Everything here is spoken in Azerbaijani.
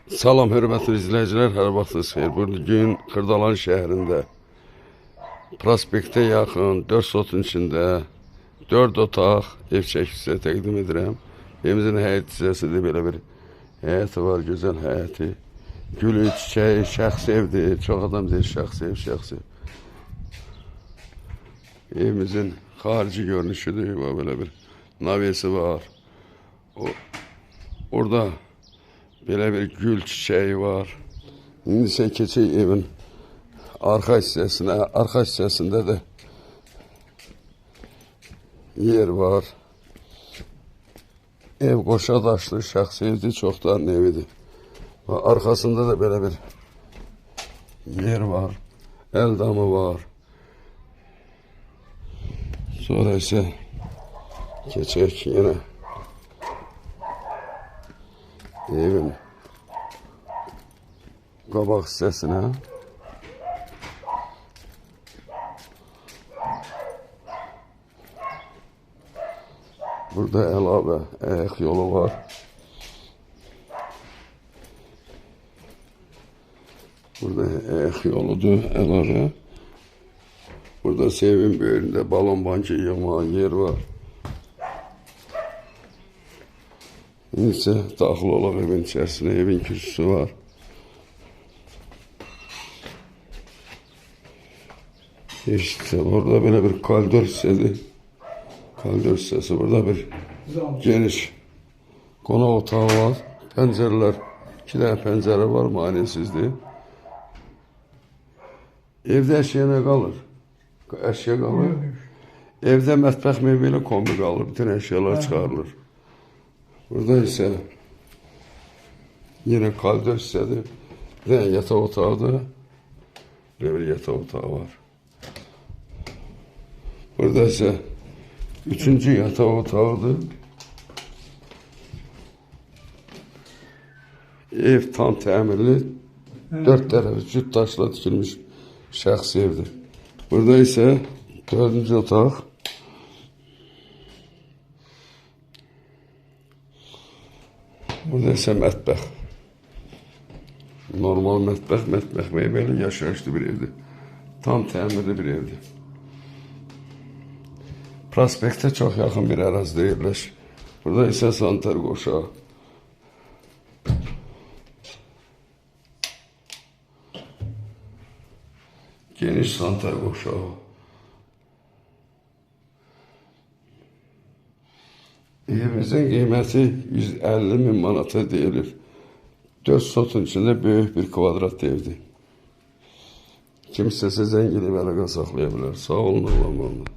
Salam hörmətli izləyicilər, hər vaxtınız xeyir. Bugün Xırdalan şəhərində prospektə yaxın 4 sotun içində 4 otaq ev çəkisi təqdim edirəm. Evimizin həyət hissəsində belə bir həyəti var, gözəl həyəti. Gülü, çiçəyi, şəxsi evdir. Çox adam deyir şəxsi ev, şəxsi ev. Evimizin xarici görünüşüdür. Belə bir navesi var. Orada belə bir gül çiçeği var. İndi isə keçək evin arxa hissəsinə. Arxa hissəsində də yer var. Ev qoşa daşlı, şəxsi evdir, çoxların evidir. Və arxasında da belə bir yer var. Əl damı var. Sonra isə keçək yenə evin qabaq hissəsinə. Burada əlavə ayaq yolu var. Burada ayaq yoludur, əlavə. Burada sevin böyründə balon bankı yığmağa yer var. İndi isə daxil olaq evin içərisinə. Evin kürsüsü var. İşte burada belə bir koridor hissədir. Koridor hissəsi. Burada bir geniş qonaq otağı var. Pəncərələr, 2 dənə pəncərə var, maneəsizdir. Evdə əşya nə qalır? Əşya qalır. Evdə mətbəx meyvəli kombi qalır. Bütün əşyalar çıxarılır. Burada isə yine koridor hissədir. Bir dənə yataq otağıdır. Burada bir yataq otağı var. Burada isə 3-cü yataq otağıdır. Ev tam təmirli. 4 tərəfi cüt daşla tikilmiş şəxsi evdir. Burada isə 4-cü otaq. Burada isə mətbəx. Normal mətbəx, meyvəli, yaşayışlı bir evdir. Tam təmirli bir evdir. Prospektə çox yaxın bir ərazidə yerləşir. Burada isə sanitar qoşağı. Geniş sanitar qoşağı. Evimizin qiyməti 150.000 manata deyilir. 4 sotun içində böyük bir kvadrat evdir. Kim istəsə zəng edib əlaqə saxlaya bilər. Sağ olun, Allah'a emanet olun.